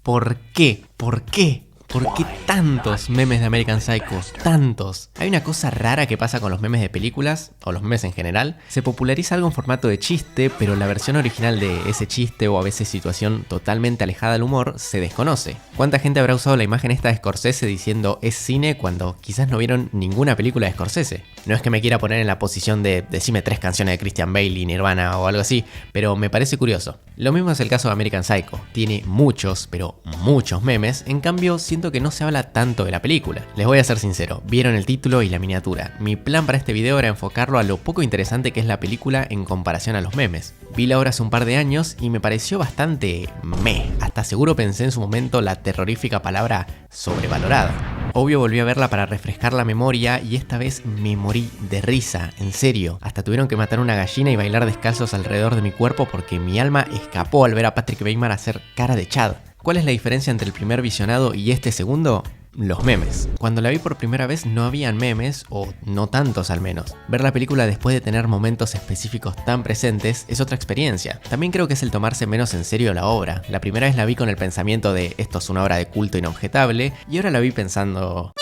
¿Por qué? ¿Por qué? ¿Por qué tantos memes de American Psycho? Tantos. Hay una cosa rara que pasa con los memes de películas, o los memes en general. Se populariza algo en formato de chiste, pero la versión original de ese chiste o a veces situación totalmente alejada del humor se desconoce. ¿Cuánta gente habrá usado la imagen esta de Scorsese diciendo es cine cuando quizás no vieron ninguna película de Scorsese? No es que me quiera poner en la posición de decime 3 canciones de Christian Bale y Nirvana o algo así, pero me parece curioso. Lo mismo es el caso de American Psycho. Tiene muchos, pero muchos memes, en cambio siento que no se habla tanto de la película. Les voy a ser sincero, vieron el título y la miniatura. Mi plan para este video era enfocarlo a lo poco interesante que es la película en comparación a los memes. Vi la obra hace un par de años y me pareció bastante meh. Hasta seguro pensé en su momento la terrorífica palabra sobrevalorada. Obvio volví a verla para refrescar la memoria y esta vez me morí de risa, en serio. Hasta tuvieron que matar una gallina y bailar descalzos alrededor de mi cuerpo porque mi alma escapó al ver a Patrick Bateman hacer cara de Chad. ¿Cuál es la diferencia entre el primer visionado y este segundo? Los memes. Cuando la vi por primera vez no habían memes, o no tantos al menos. Ver la película después de tener momentos específicos tan presentes es otra experiencia. También creo que es el tomarse menos en serio la obra. La primera vez la vi con el pensamiento de esto es una obra de culto inobjetable, y ahora la vi pensando...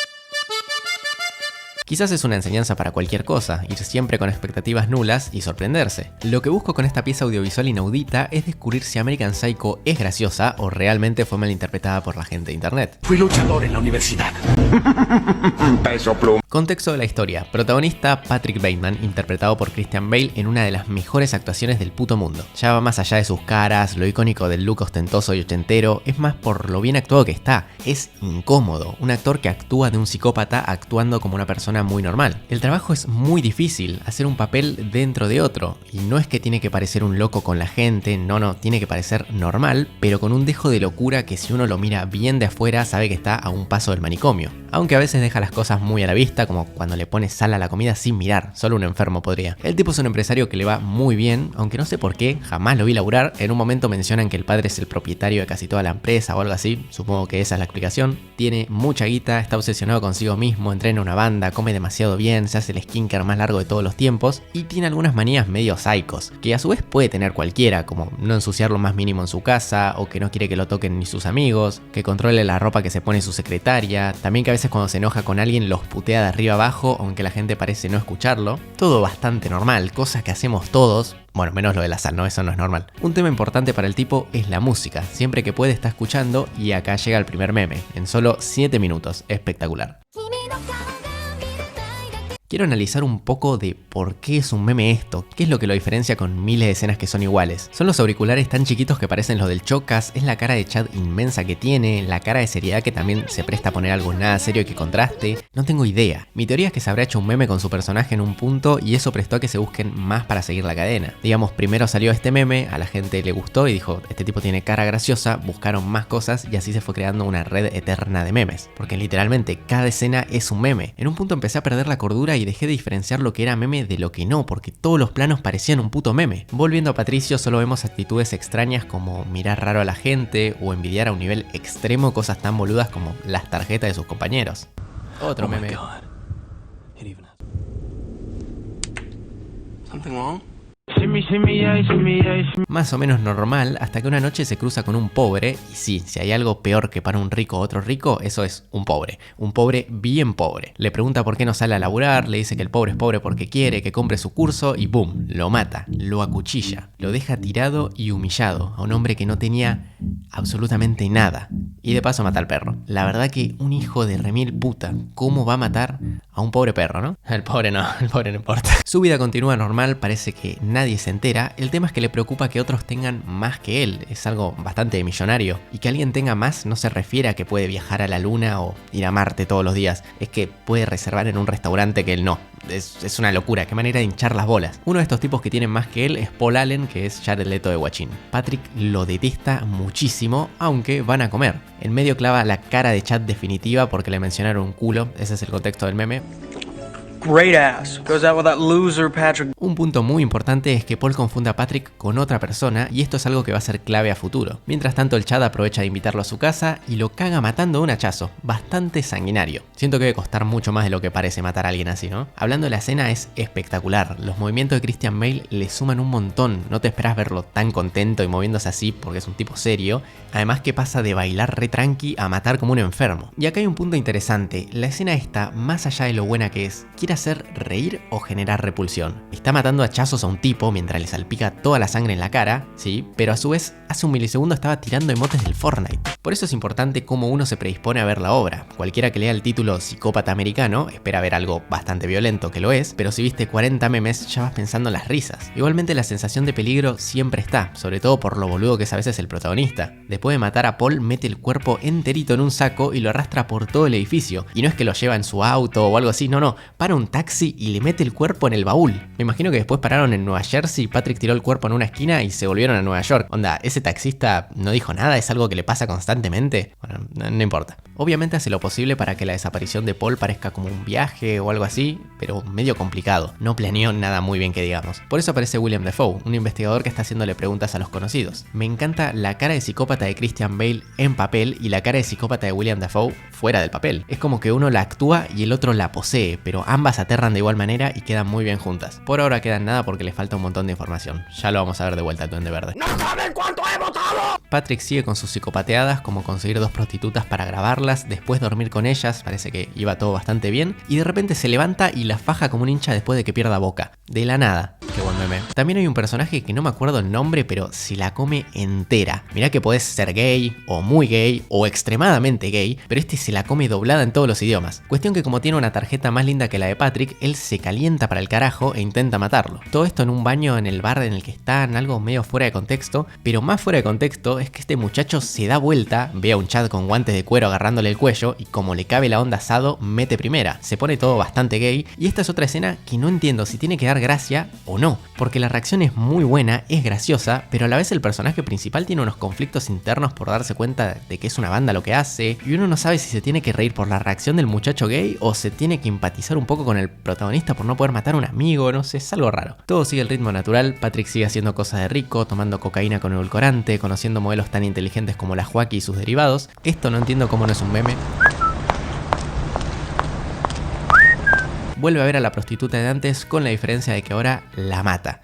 Quizás es una enseñanza para cualquier cosa, ir siempre con expectativas nulas y sorprenderse. Lo que busco con esta pieza audiovisual inaudita es descubrir si American Psycho es graciosa o realmente fue malinterpretada por la gente de internet. Fui luchador en la universidad. Peso pluma. Contexto de la historia. Protagonista Patrick Bateman, interpretado por Christian Bale en una de las mejores actuaciones del puto mundo. Ya va más allá de sus caras, lo icónico del look ostentoso y ochentero, es más por lo bien actuado que está. Es incómodo, un actor que actúa de un psicópata actuando como una persona muy normal. El trabajo es muy difícil, hacer un papel dentro de otro, y no es que tiene que parecer un loco con la gente, no, tiene que parecer normal, pero con un dejo de locura que si uno lo mira bien de afuera sabe que está a un paso del manicomio. Aunque a veces deja las cosas muy a la vista, como cuando le pone sal a la comida sin mirar, solo un enfermo podría. El tipo es un empresario que le va muy bien, aunque no sé por qué, jamás lo vi laburar. En un momento mencionan que el padre es el propietario de casi toda la empresa o algo así, supongo que esa es la explicación. Tiene mucha guita, está obsesionado consigo mismo, entrena una banda, come demasiado bien, se hace el skincare más largo de todos los tiempos y tiene algunas manías medio psicos, que a su vez puede tener cualquiera, como no ensuciar lo más mínimo en su casa, o que no quiere que lo toquen ni sus amigos, que controle la ropa que se pone su secretaria, también que a veces cuando se enoja con alguien los putea de arriba abajo, aunque la gente parece no escucharlo. Todo bastante normal, cosas que hacemos todos. Bueno, menos lo de la sal, no, eso no es normal. Un tema importante para el tipo es la música. Siempre que puede está escuchando y acá llega el primer meme. En solo 7 minutos. Espectacular. Quiero analizar un poco de por qué es un meme esto, qué es lo que lo diferencia con miles de escenas que son iguales. ¿Son los auriculares tan chiquitos que parecen los del Chocas? ¿Es la cara de Chad inmensa que tiene? ¿La cara de seriedad que también se presta a poner algo nada serio y que contraste? No tengo idea. Mi teoría es que se habrá hecho un meme con su personaje en un punto y eso prestó a que se busquen más para seguir la cadena. Digamos, primero salió este meme, a la gente le gustó y dijo, este tipo tiene cara graciosa, buscaron más cosas y así se fue creando una red eterna de memes. Porque literalmente cada escena es un meme. En un punto empecé a perder la cordura y dejé de diferenciar lo que era meme de lo que no, porque todos los planos parecían un puto meme. Volviendo a Patricio, solo vemos actitudes extrañas como mirar raro a la gente o envidiar a un nivel extremo cosas tan boludas como las tarjetas de sus compañeros. Otro meme. Something wrong? Más o menos normal hasta que una noche se cruza con un pobre y sí, si hay algo peor que para un rico otro rico, eso es un pobre bien pobre. Le pregunta por qué no sale a laburar, le dice que el pobre es pobre porque quiere, que compre su curso y boom, lo mata, lo acuchilla, lo deja tirado y humillado a un hombre que no tenía absolutamente nada y de paso mata al perro. La verdad que un hijo de remil puta, ¿cómo va a matar a un pobre perro, no? El pobre no importa. Su vida continúa normal, parece que nadie se entera. El tema es que le preocupa que otros tengan más que él, es algo bastante millonario. Y que alguien tenga más no se refiere a que puede viajar a la luna o ir a Marte todos los días, es que puede reservar en un restaurante que él no. Es una locura, qué manera de hinchar las bolas. Uno de estos tipos que tienen más que él es Paul Allen, que es Jared Leto de Guachín. Patrick lo detesta muchísimo, aunque van a comer. En medio clava la cara de Chad definitiva porque le mencionaron un culo, ese es el contexto del meme. Great ass. Goes out with that loser Patrick. Un punto muy importante es que Paul confunde a Patrick con otra persona y esto es algo que va a ser clave a futuro. Mientras tanto el Chad aprovecha de invitarlo a su casa y lo caga matando de un hachazo, bastante sanguinario. Siento que debe costar mucho más de lo que parece matar a alguien así, ¿no? Hablando de la escena es espectacular, los movimientos de Christian Bale le suman un montón, no te esperás verlo tan contento y moviéndose así porque es un tipo serio, además que pasa de bailar re tranqui a matar como un enfermo. Y acá hay un punto interesante, la escena esta, más allá de lo buena que es, quiere hacer reír o generar repulsión. Está matando a hachazos a un tipo mientras le salpica toda la sangre en la cara, sí, pero a su vez hace un milisegundo estaba tirando emotes del Fortnite. Por eso es importante cómo uno se predispone a ver la obra. Cualquiera que lea el título Psicópata Americano espera ver algo bastante violento, que lo es, pero si viste 40 memes ya vas pensando en las risas. Igualmente la sensación de peligro siempre está, sobre todo por lo boludo que es a veces el protagonista. Después de matar a Paul, mete el cuerpo enterito en un saco y lo arrastra por todo el edificio. Y no es que lo lleva en su auto o algo así, no, para un taxi y le mete el cuerpo en el baúl. Me imagino que después pararon en Nueva Jersey, Patrick tiró el cuerpo en una esquina y se volvieron a Nueva York. Onda, ese taxista no dijo nada, es algo que le pasa constantemente. Bueno, no importa. Obviamente hace lo posible para que la desaparición de Paul parezca como un viaje o algo así, pero medio complicado. No planeó nada muy bien que digamos. Por eso aparece William Dafoe, un investigador que está haciéndole preguntas a los conocidos. Me encanta la cara de psicópata de Christian Bale en papel y la cara de psicópata de William Dafoe fuera del papel. Es como que uno la actúa y el otro la posee, pero ambas aterran de igual manera y quedan muy bien juntas. Por ahora quedan nada porque le falta un montón de información. Ya lo vamos a ver de vuelta al Duende Verde. ¡No saben cuánto he votado! Patrick sigue con sus psicopateadas, como conseguir 2 prostitutas para grabarlas, después dormir con ellas, parece que iba todo bastante bien, y de repente se levanta y la faja como un hincha después de que pierda Boca. De la nada. Qué buen meme. También hay un personaje que no me acuerdo el nombre, pero se la come entera. Mirá que podés ser gay, o muy gay, o extremadamente gay, pero este se la come doblada en todos los idiomas. Cuestión que como tiene una tarjeta más linda que la de Patrick, él se calienta para el carajo e intenta matarlo. Todo esto en un baño en el bar en el que están, algo medio fuera de contexto, pero más fuera de contexto es que este muchacho se da vuelta, ve a un Chad con guantes de cuero agarrándole el cuello y como le cabe la onda asado, mete primera. Se pone todo bastante gay y esta es otra escena que no entiendo si tiene que dar gracia o no, porque la reacción es muy buena, es graciosa, pero a la vez el personaje principal tiene unos conflictos internos por darse cuenta de que es una banda lo que hace y uno no sabe si se tiene que reír por la reacción del muchacho gay o se tiene que empatizar un poco con el protagonista por no poder matar a un amigo, no sé, es algo raro. Todo sigue el ritmo natural, Patrick sigue haciendo cosas de rico, tomando cocaína con edulcorante, conociendo modelos tan inteligentes como la Joaquí y sus derivados. Esto no entiendo cómo no es un meme. Vuelve a ver a la prostituta de antes con la diferencia de que ahora la mata.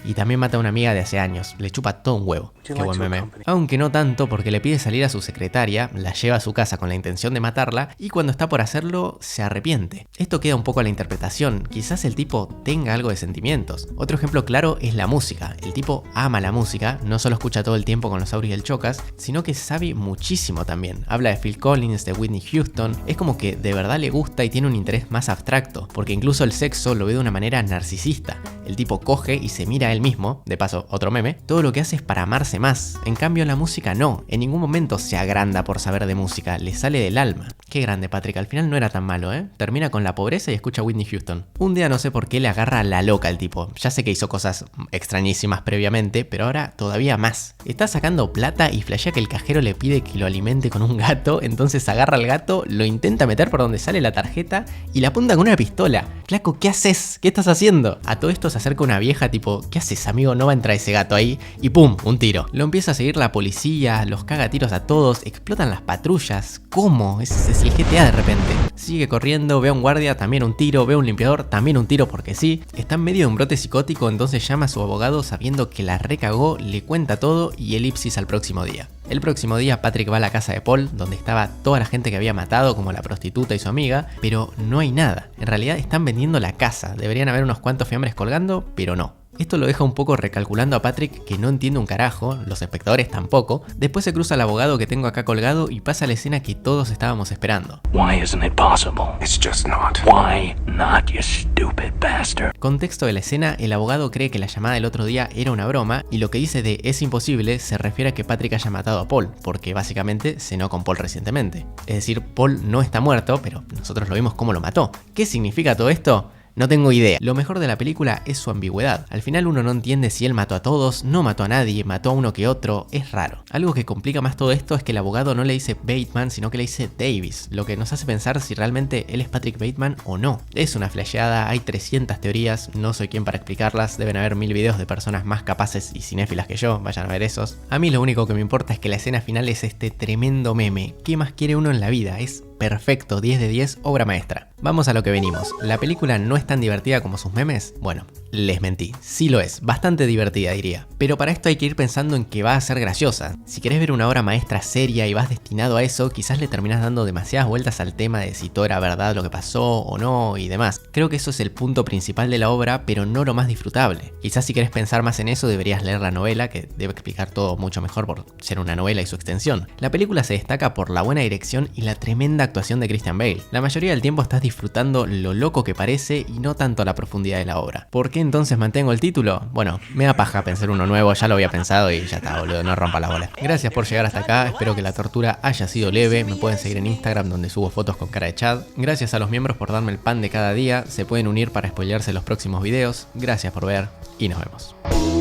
Y también mata a una amiga de hace años, le chupa todo un huevo. Qué buen meme. Aunque no tanto porque le pide salir a su secretaria, la lleva a su casa con la intención de matarla y cuando está por hacerlo se arrepiente. Esto queda un poco a la interpretación, quizás el tipo tenga algo de sentimientos. Otro ejemplo claro es la música. El tipo ama la música, no solo escucha todo el tiempo con los auris del Chocas, sino que sabe muchísimo también. Habla de Phil Collins, de Whitney Houston, es como que de verdad le gusta y tiene un interés más abstracto, porque incluso el sexo lo ve de una manera narcisista. El tipo coge y se mira a él mismo, de paso otro meme, todo lo que hace es para amarse más. En cambio la música no, en ningún momento se agranda por saber de música, le sale del alma. Qué grande Patrick, al final no era tan malo, termina con la pobreza y escucha a Whitney Houston. Un día no sé por qué le agarra la loca al tipo, ya sé que hizo cosas extrañísimas previamente, pero ahora todavía más. Está sacando plata y flashea que el cajero le pide que lo alimente con un gato, entonces agarra al gato, lo intenta meter por donde sale la tarjeta y la apunta con una pistola. Flaco, ¿qué haces? ¿Qué estás haciendo? A todo esto se acerca una vieja tipo, ¿qué haces, amigo? No va a entrar ese gato ahí. Y pum, un tiro. Lo empieza a seguir la policía, los caga tiros a todos, explotan las patrullas. ¿Cómo? Es el GTA de repente. Sigue corriendo, ve a un guardia, también un tiro, ve a un limpiador, también un tiro porque sí. Está en medio de un brote psicótico, entonces llama a su abogado sabiendo que la recagó, le cuenta todo y elipsis al próximo día. El próximo día Patrick va a la casa de Paul, donde estaba toda la gente que había matado, como la prostituta y su amiga, pero no hay nada. En realidad están vendiendo la casa, deberían haber unos cuantos fiambres colgando, pero no. Esto lo deja un poco recalculando a Patrick que no entiende un carajo, los espectadores tampoco. Después se cruza al abogado que tengo acá colgado y pasa la escena que todos estábamos esperando. Why isn't it possible? It's just not. Why not, you stupid bastard? Contexto de la escena, el abogado cree que la llamada del otro día era una broma y lo que dice de es imposible se refiere a que Patrick haya matado a Paul, porque básicamente cenó con Paul recientemente. Es decir, Paul no está muerto, pero nosotros lo vimos cómo lo mató. ¿Qué significa todo esto? No tengo idea. Lo mejor de la película es su ambigüedad. Al final uno no entiende si él mató a todos, no mató a nadie, mató a uno que otro, es raro. Algo que complica más todo esto es que el abogado no le dice Bateman, sino que le dice Davis, lo que nos hace pensar si realmente él es Patrick Bateman o no. Es una flasheada, hay 300 teorías, no soy quien para explicarlas, deben haber 1000 videos de personas más capaces y cinéfilas que yo, vayan a ver esos. A mí lo único que me importa es que la escena final es este tremendo meme. ¿Qué más quiere uno en la vida? Es perfecto, 10 de 10, obra maestra. Vamos a lo que venimos. ¿La película no es tan divertida como sus memes? Bueno, les mentí, sí lo es, bastante divertida diría. Pero para esto hay que ir pensando en que va a ser graciosa. Si querés ver una obra maestra seria y vas destinado a eso, quizás le terminás dando demasiadas vueltas al tema de si todo era verdad lo que pasó o no y demás. Creo que eso es el punto principal de la obra, pero no lo más disfrutable. Quizás si querés pensar más en eso deberías leer la novela, que debe explicar todo mucho mejor por ser una novela y su extensión. La película se destaca por la buena dirección y la tremenda actuación de Christian Bale. La mayoría del tiempo estás disfrutando lo loco que parece y no tanto la profundidad de la obra. ¿Por qué entonces mantengo el título? Bueno, me da paja pensar uno nuevo, ya lo había pensado y ya está, boludo, no rompa la bola. Gracias por llegar hasta acá, espero que la tortura haya sido leve, me pueden seguir en Instagram donde subo fotos con cara de Chad. Gracias a los miembros por darme el pan de cada día, se pueden unir para spoilearse los próximos videos. Gracias por ver y nos vemos.